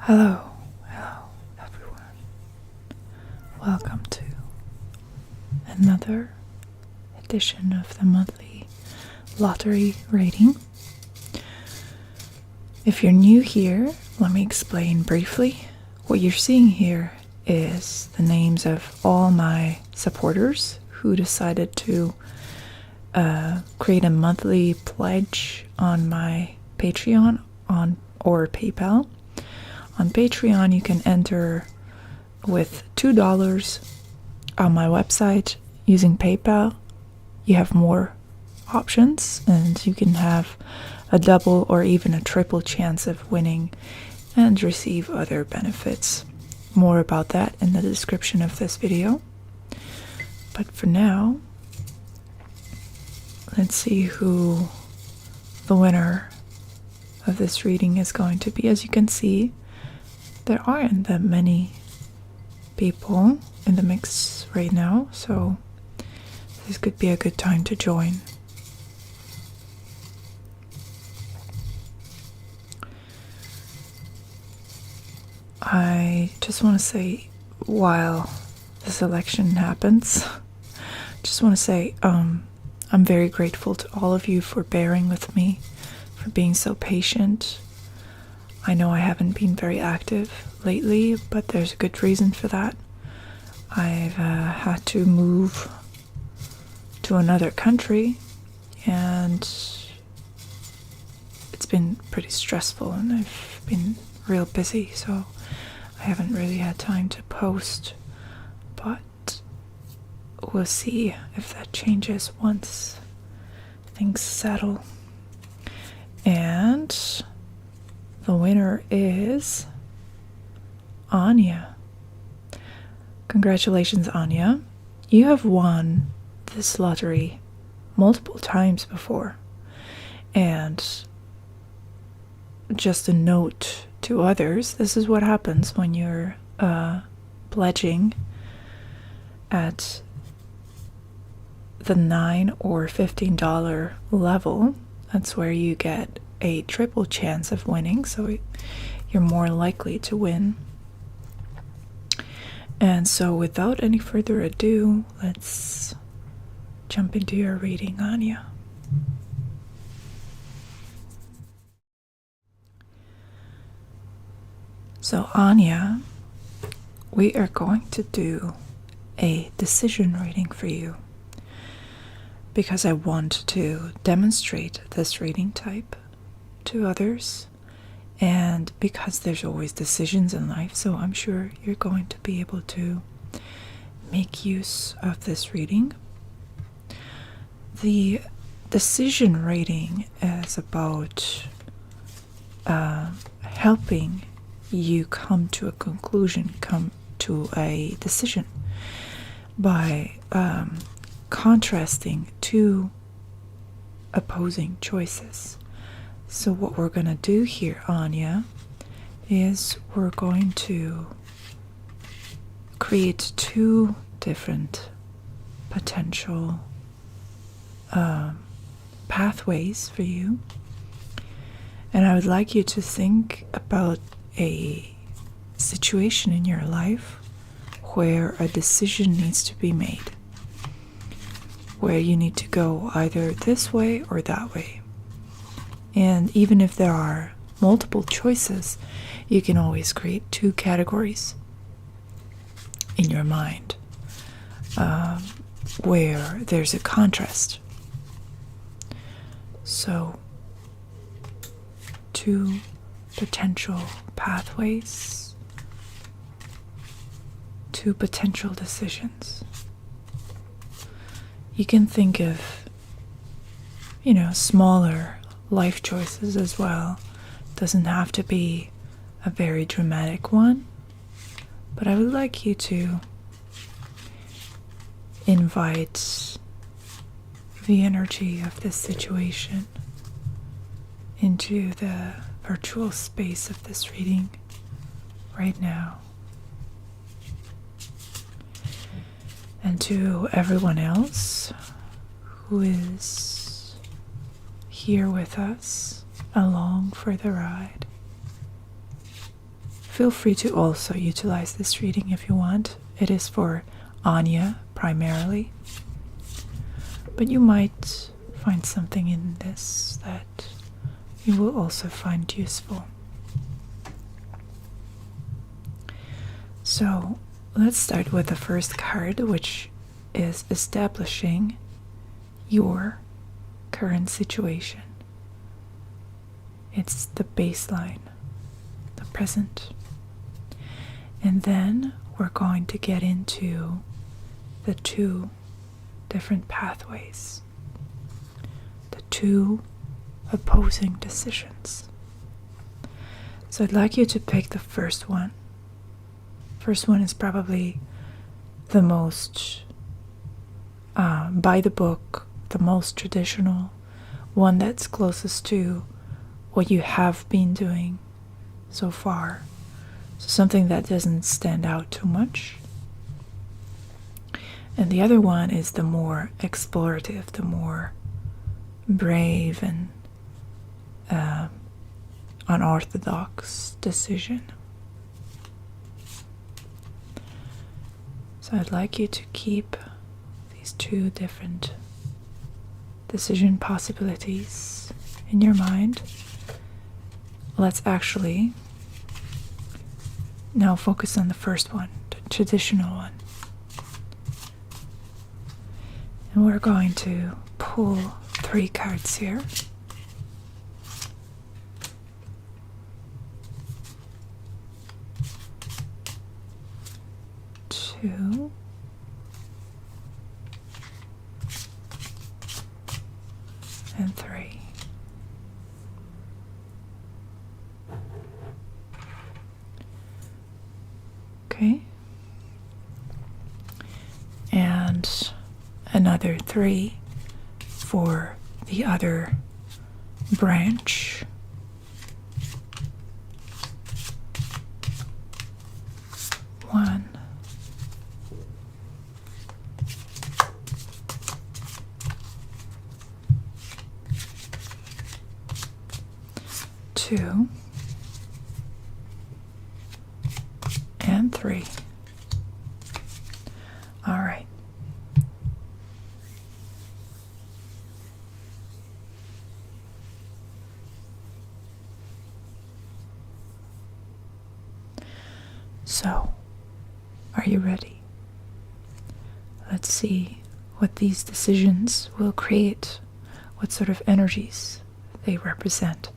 Hello, everyone. Welcome to another edition of the monthly lottery rating. If you're new here, let me explain briefly. What you're seeing here is the names of all my supporters who decided to create a monthly pledge on my Patreon or PayPal. On Patreon, you can enter with $2 on my website using PayPal. You have more options and you can have a double or even a triple chance of winning and receive other benefits. More about that in the description of this video. But for now, let's see who the winner of this reading is going to be. As you can see, there aren't that many people in the mix right now, so this could be a good time to join. I just want to say, while this election happens, just want to say I'm very grateful to all of you for bearing with me, for being so patient. I know I haven't been very active lately, but there's a good reason for that. I've had to move to another country, and it's been pretty stressful, and I've been real busy, so I haven't really had time to post, but we'll see if that changes once things settle. And the winner is Anya. Congratulations, Anya. You have won this lottery multiple times before. And just a note to others, this is what happens when you're pledging at the $9 or $15 level. That's where you get a triple chance of winning, so you're more likely to win. And so without any further ado, let's jump into your reading, Anya. So Anya, we are going to do a decision reading for you because I want to demonstrate this reading type to others, and because there's always decisions in life, so I'm sure you're going to be able to make use of this reading. The decision reading is about helping you come to a conclusion, come to a decision by contrasting two opposing choices. So what we're going to do here, Anya, is we're going to create two different potential pathways for you. And I would like you to think about a situation in your life where a decision needs to be made, where you need to go either this way or that way. And even if there are multiple choices, you can always create two categories in your mind where there's a contrast. So, two potential pathways, two potential decisions. You can think of, smaller life choices as well. Doesn't have to be a very dramatic one, but I would like you to invite the energy of this situation into the virtual space of this reading right now. And to everyone else who is here with us along for the ride, feel free to also utilize this reading if you want. It is for Anya primarily, but you might find something in this that you will also find useful. So let's start with the first card, which is establishing your current situation. It's the baseline, the present. And then we're going to get into the two different pathways, the two opposing decisions. So I'd like you to pick the first one. First one is probably the most by the book, the most traditional, one that's closest to what you have been doing so far. So something that doesn't stand out too much. And the other one is the more explorative, the more brave and unorthodox decision. So I'd like you to keep these two different decision possibilities in your mind. Let's actually now focus on the first one, the traditional one. And we're going to pull 3 cards here. Two. And 3. Okay. And another 3 for the other branch. One. Two. And 3. All right. So, are you ready? Let's see what these decisions will create, what sort of energies they represent.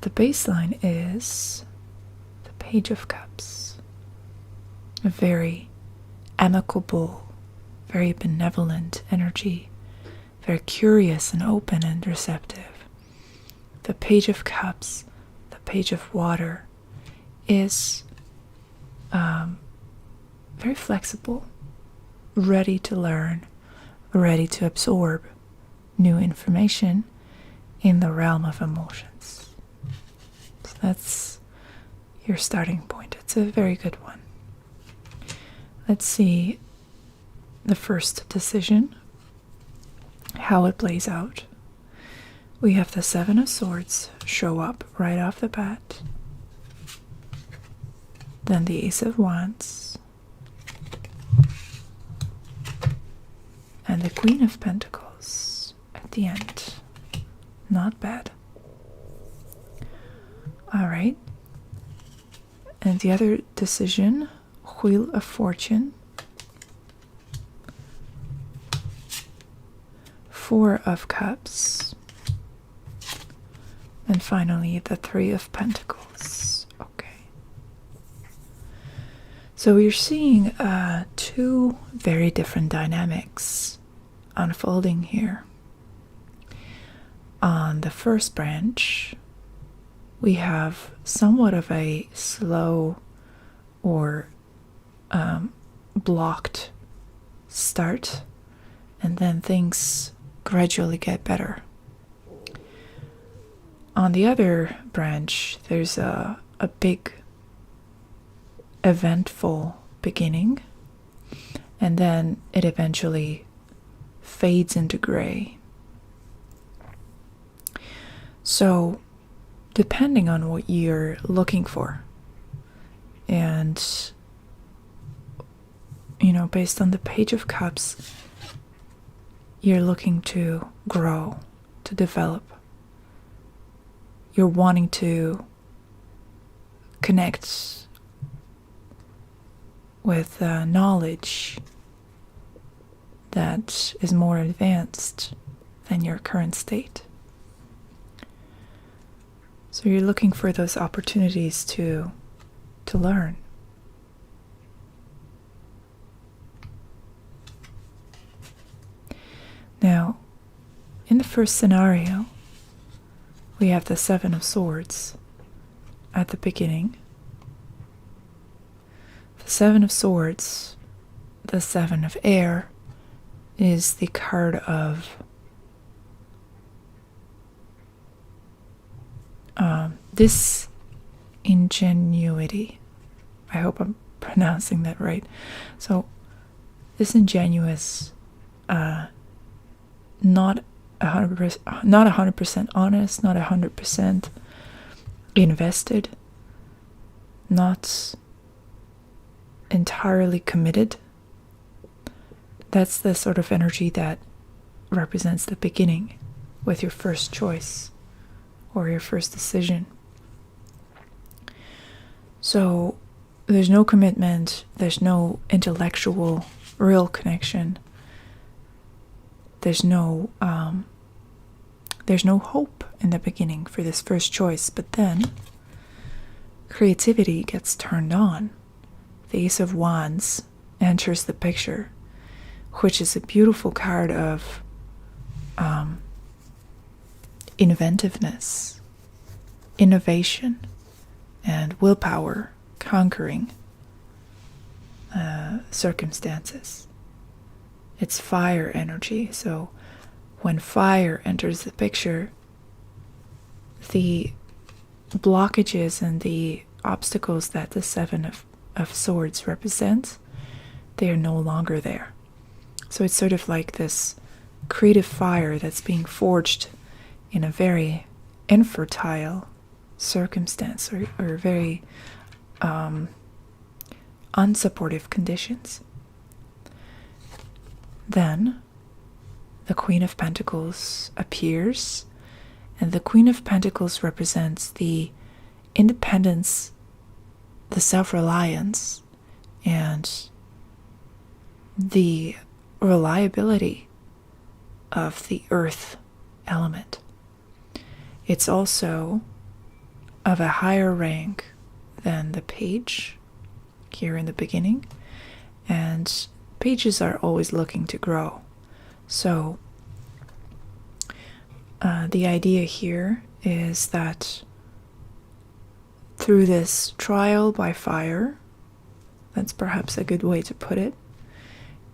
The baseline is the Page of Cups, a very amicable, very benevolent energy, very curious and open and receptive. The Page of Cups, the Page of Water, is very flexible, ready to learn, ready to absorb new information in the realm of emotions. So that's your starting point. It's a very good one. Let's see the first decision, how it plays out. We have the 7 of Swords show up right off the bat. Then the Ace of Wands. And the Queen of Pentacles at the end. Not bad. All right. And the other decision, Wheel of Fortune. 4 of Cups. And finally, the 3 of Pentacles. Okay. So we're seeing 2 very different dynamics unfolding here. On the first branch, we have somewhat of a slow or blocked start, and then things gradually get better. On the other branch, there's a big eventful beginning, and then it eventually fades into gray. So depending on what you're looking for. And, based on the Page of Cups, you're looking to grow, to develop. You're wanting to connect with knowledge that is more advanced than your current state. So you're looking for those opportunities to learn. Now, in the first scenario, we have the Seven of Swords at the beginning. The Seven of Swords, the Seven of Air, is the card of disingenuity. I hope I'm pronouncing that right. So, disingenuous, not 100% honest, not 100% invested, not entirely committed. That's the sort of energy that represents the beginning with your first choice or your first decision. So there's no commitment, there's no intellectual real connection, there's no hope in the beginning for this first choice. But then creativity gets turned on. The Ace of Wands enters the picture, which is a beautiful card of inventiveness, innovation, and willpower conquering circumstances. It's fire energy. So when fire enters the picture, the blockages and the obstacles that the Seven of Swords represents, they are no longer there. So it's sort of like this creative fire that's being forged in a very infertile circumstance or very unsupportive conditions. Then the Queen of Pentacles appears, and the Queen of Pentacles represents the independence, the self-reliance, and the reliability of the earth element. It's also of a higher rank than the page here in the beginning, and pages are always looking to grow. So the idea here is that through this trial by fire, that's perhaps a good way to put it,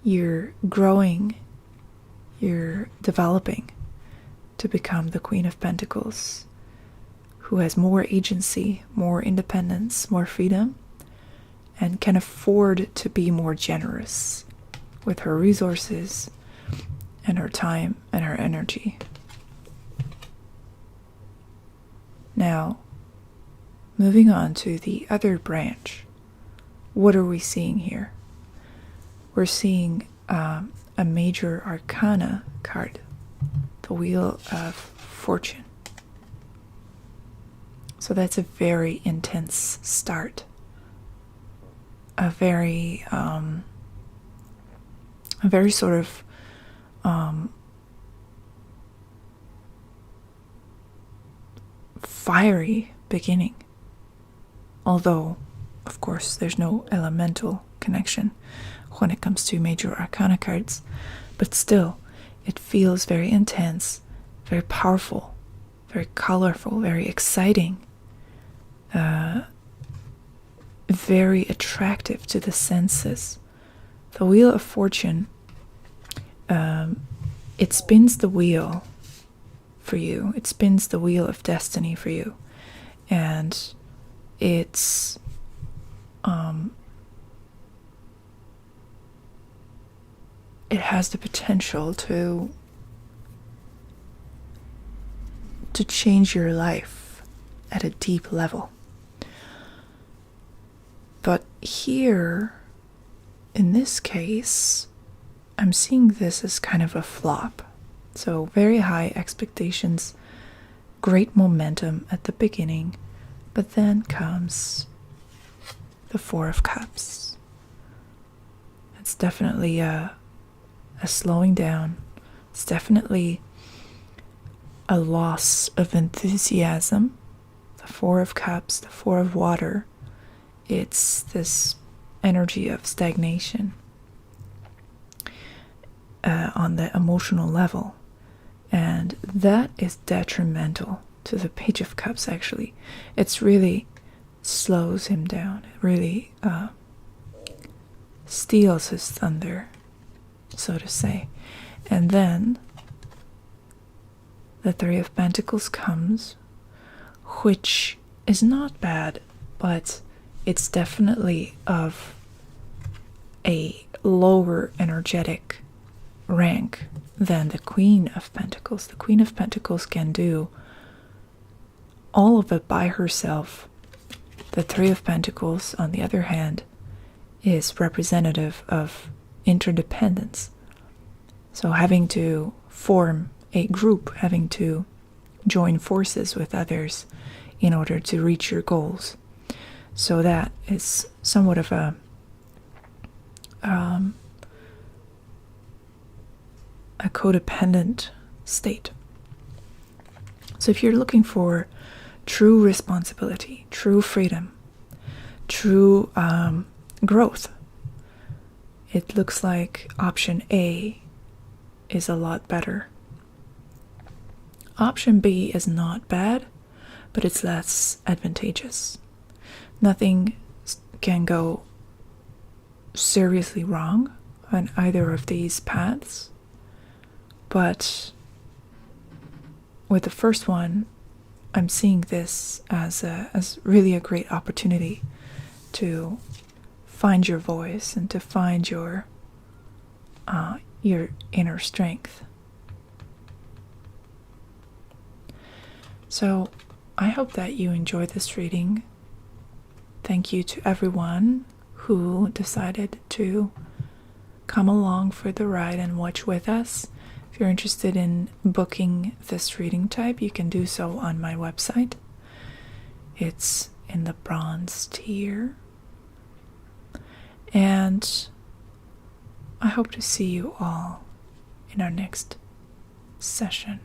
you're growing, you're developing to become the Queen of Pentacles, who has more agency, more independence, more freedom, and can afford to be more generous with her resources and her time and her energy. Now, moving on to the other branch, what are we seeing here? We're seeing a major arcana card, the Wheel of Fortune. So that's a very intense start, a very sort of fiery beginning. Although, of course, there's no elemental connection when it comes to major arcana cards, but still, it feels very intense, very powerful, very colorful, very exciting, very attractive to the senses. The Wheel of Fortune, it spins the wheel for you. It spins the wheel of destiny for you. And it's it has the potential to change your life at a deep level. But here, in this case, I'm seeing this as kind of a flop. So very high expectations, great momentum at the beginning, but then comes the Four of Cups. It's definitely a slowing down. It's definitely a loss of enthusiasm. The Four of Cups, the Four of Water, it's this energy of stagnation on the emotional level. And that is detrimental to the Page of Cups, actually. It's really slows him down. It really steals his thunder, so to say. And then the Three of Pentacles comes, which is not bad, but it's definitely of a lower energetic rank than the Queen of Pentacles. The Queen of Pentacles can do all of it by herself. The Three of Pentacles, on the other hand, is representative of interdependence. So having to form a group, having to join forces with others in order to reach your goals. So that is somewhat of a codependent state. So if you're looking for true responsibility, true freedom, true growth, it looks like option A is a lot better. Option B is not bad, but it's less advantageous. Nothing can go seriously wrong on either of these paths, but with the first one, I'm seeing this as really a great opportunity to find your voice and to find your inner strength. So I hope that you enjoyed this reading. Thank you to everyone who decided to come along for the ride and watch with us. If you're interested in booking this reading type, you can do so on my website. It's in the bronze tier. And I hope to see you all in our next session.